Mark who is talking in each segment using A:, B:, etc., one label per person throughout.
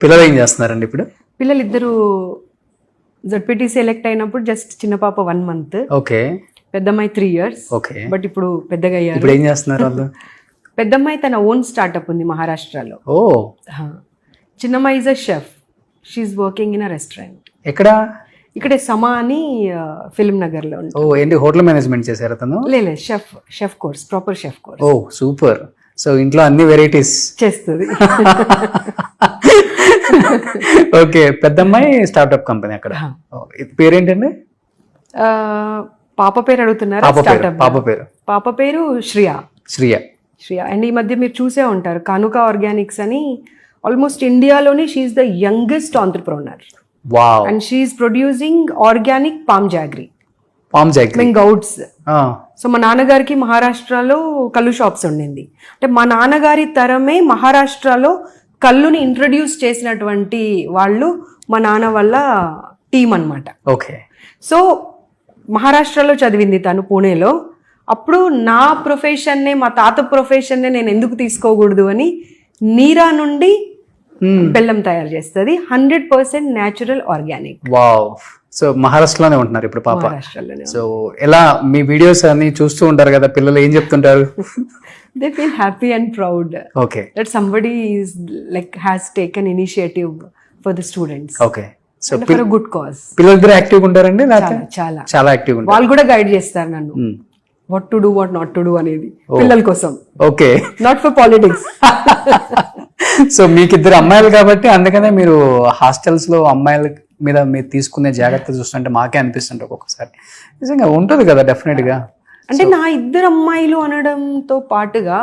A: పిల్లలు ఏం చేస్తున్నారండి ఇప్పుడు?
B: పిల్లలు ఇద్దరు జడ్పీటీ సెలెక్ట్ అయినప్పుడు జస్ట్ చిన్న పాప 1 month,
A: ఓకే
B: పెద్దమ్మాయి 3 years.
A: ఓకే.
B: బట్ ఇప్పుడు పెద్దగా అయ్యారు.
A: ఇప్పుడు ఏం చేస్తున్నారు వాళ్ళు?
B: పెద్దమ్మాయి తన ఓన్ స్టార్ట్అప్ ఉంది మహారాష్ట్రలో.
A: ఓ,
B: చిన్నమ్మాయి is a chef. She's working in a restaurant.
A: ఎక్కడ?
B: ఇక్కడే సమా అని ఫిల్మ్ నగర్ లో
A: ఓ, ఏంటి హోటల్ మేనేజ్మెంట్ చేశారు అతను?
B: లేదు, chef course, proper chef course.
A: Oh super. So ఇంట్లో అన్ని వెరైటీస్
B: చేస్తుంది.
A: ఓకే. పెద్దమ్మాయి స్టార్ట్అప్ కంపెనీ అక్కడ. పేరేంటండి?
B: పాప పేరు అడుగుతున్నారు. పాప పేరు శ్రియ. అండ్ ఈ మధ్య మీరు చూసే ఉంటారు, కానుక ఆర్గానిక్స్ అని. ఆల్మోస్ట్ ఇండియాలోనే she's the youngest entrepreneur.
A: Wow.
B: And she's producing organic palm jaggery. గౌడ్స్. సో మా నాన్నగారికి మహారాష్ట్రలో కళ్ళు షాప్స్ ఉండింది. అంటే మా నాన్నగారి తరమే మహారాష్ట్రలో కళ్ళుని ఇంట్రడ్యూస్ చేసినటువంటి వాళ్ళు మా నాన్న వల్ల టీం అన్నమాట.
A: ఓకే.
B: సో మహారాష్ట్రలో చదివింది తను, పూణేలో. అప్పుడు నా ప్రొఫెషన్నే, మా తాత ప్రొఫెషన్నే నేను ఎందుకు తీసుకోకూడదు అని నీరా నుండి బెల్లం తయారు చేస్తుంది. 100% న్యాచురల్ ఆర్గానిక్.
A: వావ్. సో మహారాష్ట్రలోనే ఉంటున్నారు ఇప్పుడు పాప.
B: మహారాష్ట్రలోనే.
A: సో ఎలా మీ వీడియోస్ అన్ని చూస్తూ ఉంటారు కదా, పిల్లలు ఏం చెప్తుంటారు?
B: They feel happy and proud
A: okay
B: that somebody is like has taken initiative for the students.
A: Okay. So
B: for good cause.
A: పిల్లలిద్దరు యాక్టివ్ ఉంటారండి?
B: చాలా
A: చాలా యాక్టివ్ ఉంటారు.
B: వాళ్ళు కూడా గైడ్ చేస్తారు నన్ను, what to do, what not to do అనేది, పిల్లల కోసం.
A: Okay.
B: Not for politics.
A: So మీకు ఇద్దరు అమ్మాయిలు కాబట్టి అందుకనే మీరు హాస్టల్స్ లో అమ్మాయిల మీద మీరు తీసుకునే జాగ్రత్త చూస్తుంటే మాకే అనిపిస్తుంటే ఒక్కొక్కసారి నిజంగా ఉంటుంది కదా డెఫినెట్ గా.
B: అంటే నా ఇద్దరు అమ్మాయిలు అనడంతో పాటుగా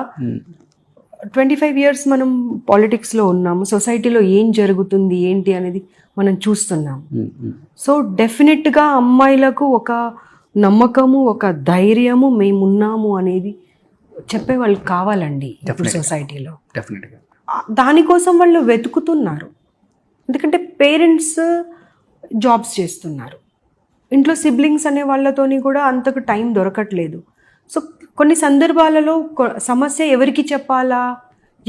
B: 25 years మనం పాలిటిక్స్ లో ఉన్నాము, సొసైటీలో ఏం జరుగుతుంది ఏంటి అనేది మనం చూస్తున్నాం. సో డెఫినెట్ గా అమ్మాయిలకు ఒక నమ్మకము, ఒక ధైర్యము, మేమున్నాము అనేది చెప్పే వాళ్ళు కావాలండి ఇప్పుడు సొసైటీలో.
A: డెఫినెట్గా
B: దానికోసం వాళ్ళు వెతుకుతున్నారు. ఎందుకంటే పేరెంట్స్ జాబ్స్ చేస్తున్నారు, ఇంట్లో సిబ్లింగ్స్ అనే వాళ్ళతోని కూడా అంతకు టైం దొరకట్లేదు. సో కొన్ని సందర్భాలలో సమస్య ఎవరికి చెప్పాలా,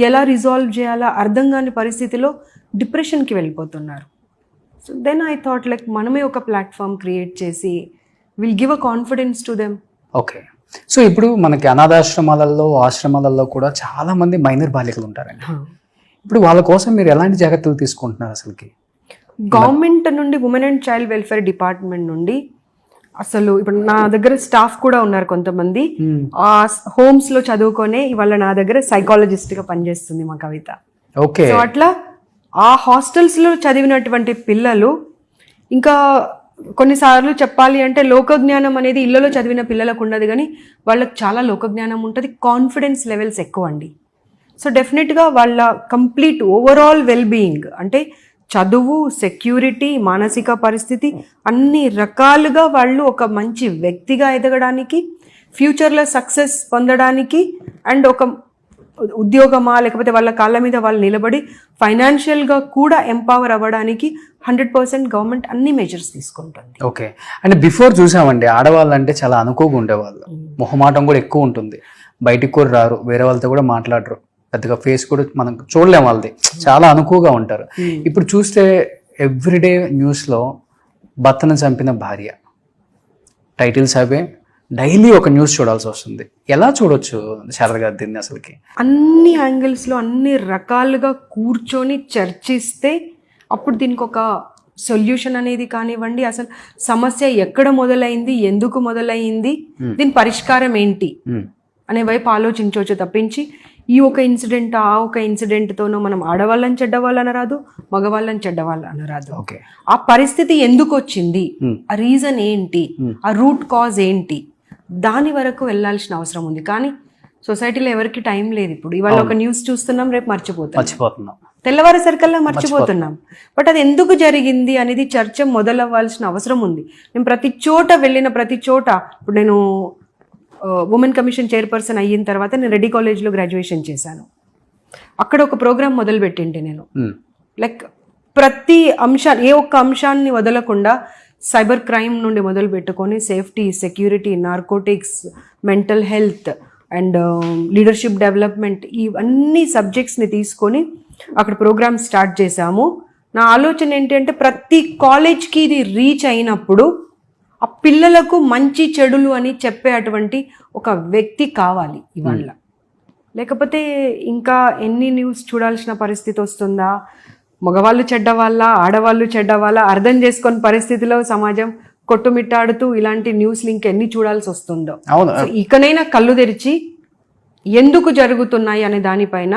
B: ఎలా రిజాల్వ్ చేయాలా అర్థం కాని పరిస్థితిలో డిప్రెషన్కి వెళ్ళిపోతున్నారు. So then I thought like మనమే ఒక ప్లాట్ఫామ్ క్రియేట్ చేసి will give a confidence to them.
A: Okay. So ఇప్పుడు మనకి అనాథాశ్రమాలలో, ఆశ్రమాలలో కూడా చాలా మంది మైనర్ బాలికలు ఉంటారండి. ఇప్పుడు వాళ్ళ కోసం మీరు ఎలాంటి జాగ్రత్తలు తీసుకుంటున్నారు అసలుకి?
B: గవర్నమెంట్ నుండి women and child welfare department నుండి అసలు ఇప్పుడు నా దగ్గర స్టాఫ్ కూడా ఉన్నారు కొంతమంది. ఆ హోమ్స్ లో చదువుకొనే ఇవాళ నా దగ్గర సైకాలజిస్ట్ గా పనిచేస్తుంది మా కవిత.
A: ఓకే.
B: సో అట్లా ఆ హాస్టల్స్ లో చదివినటువంటి పిల్లలు, ఇంకా కొన్నిసార్లు చెప్పాలి అంటే లోక జ్ఞానం అనేది ఇళ్లలో చదివిన పిల్లలకు ఉండదు, కానీ వాళ్ళకి చాలా లోక జ్ఞానం ఉంటుంది, కాన్ఫిడెన్స్ లెవెల్స్ ఎక్కువ అండి. సో డెఫినెట్గా వాళ్ళ కంప్లీట్ ఓవరాల్ వెల్ బీయింగ్ అంటే చదువు, సెక్యూరిటీ, మానసిక పరిస్థితి అన్ని రకాలుగా వాళ్ళు ఒక మంచి వ్యక్తిగా ఎదగడానికి, ఫ్యూచర్లో సక్సెస్ పొందడానికి, అండ్ ఒక ఉద్యోగమా లేకపోతే వాళ్ళ కాళ్ళ మీద వాళ్ళు నిలబడి ఫైనాన్షియల్గా కూడా ఎంపవర్ అవ్వడానికి 100% గవర్నమెంట్ అన్ని మెజర్స్ తీసుకుంటుంది.
A: ఓకే. అంటే బిఫోర్ చూసామండి, ఆడవాళ్ళు అంటే చాలా అనుకోగా ఉండేవాళ్ళు, మొహమాటం కూడా ఎక్కువ ఉంటుంది, బయటికి కూడా రారు, వేరే వాళ్ళతో కూడా మాట్లాడరు, పెద్దగా ఫేస్ కూడా మనం చూడలేం వాళ్ళది, చాలా అనుకువగా ఉంటారు. ఇప్పుడు చూస్తే ఎవ్రీడే న్యూస్లో భర్తను చంపిన భార్య టైటిల్స్ అవే, డైలీ ఒక న్యూస్ చూడాల్సి వస్తుంది. ఎలా చూడొచ్చు శారద గారు దీన్ని అసలుకి?
B: అన్ని యాంగిల్స్లో అన్ని రకాలుగా కూర్చొని చర్చిస్తే అప్పుడు దీనికి ఒక సొల్యూషన్ అనేది కానివ్వండి, అసలు సమస్య ఎక్కడ మొదలైంది, ఎందుకు మొదలైంది, దీని పరిష్కారం ఏంటి అనే వైపు ఆలోచించవచ్చు తప్పించి ఈ ఒక ఇన్సిడెంట్, ఆ ఒక ఇన్సిడెంట్తోనో మనం ఆడవాళ్ళని చెడ్డవాళ్ళు అనరాదు, మగవాళ్ళని చెడ్డవాళ్ళు అనరాదు. ఆ పరిస్థితి ఎందుకు వచ్చింది, ఆ రీజన్ ఏంటి, ఆ రూట్ కాజ్ ఏంటి, దాని వరకు వెళ్ళాల్సిన అవసరం ఉంది. కానీ సొసైటీలో ఎవరికి టైం లేదు. ఇప్పుడు ఇవాళ ఒక న్యూస్ చూస్తున్నాం, రేపు మర్చిపోతున్నాం, తెల్లవారేసరికల్లా మర్చిపోతున్నాం. బట్ అది ఎందుకు జరిగింది అనేది చర్చ మొదలవ్వాల్సిన అవసరం ఉంది. నేను ప్రతి చోట వెళ్ళిన ప్రతి చోట, ఇప్పుడు నేను ఉమెన్ కమిషన్ చైర్పర్సన్ అయిన తర్వాత నేను రెడ్డి కాలేజ్లో గ్రాడ్యుయేషన్ చేశాను. అక్కడ ఒక ప్రోగ్రామ్ మొదలుపెట్టింటే నేను లైక్ ప్రతి అంశాన్ని, ఏ ఒక్క అంశాన్ని వదలకుండా సైబర్ క్రైమ్ నుండి మొదలు పెట్టుకొని safety, security, narcotics, mental health and leadership development, ఇవన్నీ సబ్జెక్ట్స్ని తీసుకొని అక్కడ ప్రోగ్రామ్ స్టార్ట్ చేశాము. నా ఆలోచన ఏంటి అంటే ప్రతి కాలేజ్కి ఇది రీచ్ అయినప్పుడు ఆ పిల్లలకు మంచి చెడులు అని చెప్పే అటువంటి ఒక వ్యక్తి కావాలి ఇవాళ. లేకపోతే ఇంకా ఎన్ని న్యూస్ చూడాల్సిన పరిస్థితి వస్తుందా, మగవాళ్ళు చెడ్డవాళ్ళ ఆడవాళ్ళు చెడ్డవాళ్ళ అర్థం చేసుకొని పరిస్థితిలో సమాజం కొట్టుమిట్టాడుతూ ఇలాంటి న్యూస్లు ఇంకెన్ని చూడాల్సి వస్తుందో.
A: అవును.
B: సో ఇకనైనా కళ్ళు తెరిచి ఎందుకు జరుగుతున్నాయి అనే దానిపైన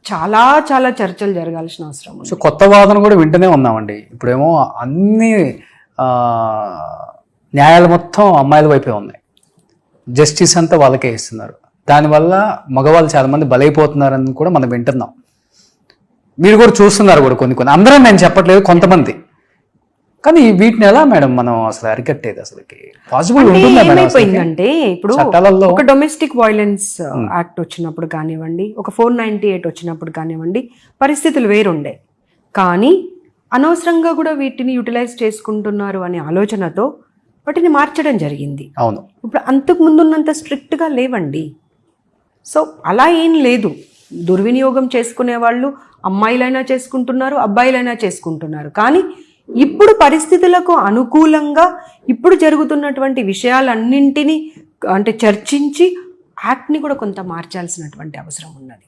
B: చాలా చాలా చర్చలు జరగాల్సిన అవసరం ఉంది.
A: సో కొత్త వాదన కూడా వింటూనే ఉన్నామండి. ఇప్పుడేమో అన్ని న్యాయాలు మొత్తం అమ్మాయిల వైపే ఉన్నాయి, జస్టిస్ అంతా వాళ్ళకే ఇస్తున్నారు. దానివల్ల మగవాళ్ళు చాలా మంది బలైపోతున్నారని కూడా మనం వింటున్నాం. మీరు కూడా చూస్తున్నారు కూడా కొన్ని అందరం నేను చెప్పట్లేదు, కొంతమంది. కానీ వీటిని ఎలా మేడం మనం అసలు అరికట్టేది? అసలు పాసిబుల్ ఉంటుందా?
B: ఏమైపోయిందంటే ఇప్పుడు
A: చట్టాలలో
B: ఒక డొమెస్టిక్ వైలెన్స్ యాక్ట్ వచ్చినప్పుడు కానివ్వండి, ఒక 498 వచ్చినప్పుడు కానివ్వండి, పరిస్థితులు వేరుండే. కానీ అనవసరంగా కూడా వీటిని యూటిలైజ్ చేసుకుంటున్నారు అనే ఆలోచనతో వాటిని మార్చడం జరిగింది.
A: అవును.
B: ఇప్పుడు అంతకు ముందున్నంత స్ట్రిక్ట్గా లేవండి. సో అలా ఏం లేదు. దుర్వినియోగం చేసుకునే వాళ్ళు అమ్మాయిలైనా చేసుకుంటున్నారు, అబ్బాయిలైనా చేసుకుంటున్నారు. కానీ ఇప్పుడు పరిస్థితులకు అనుకూలంగా ఇప్పుడు జరుగుతున్నటువంటి విషయాలన్నింటినీ అంటే చర్చించి యాక్ట్ని కూడా కొంత మార్చాల్సినటువంటి అవసరం ఉన్నది.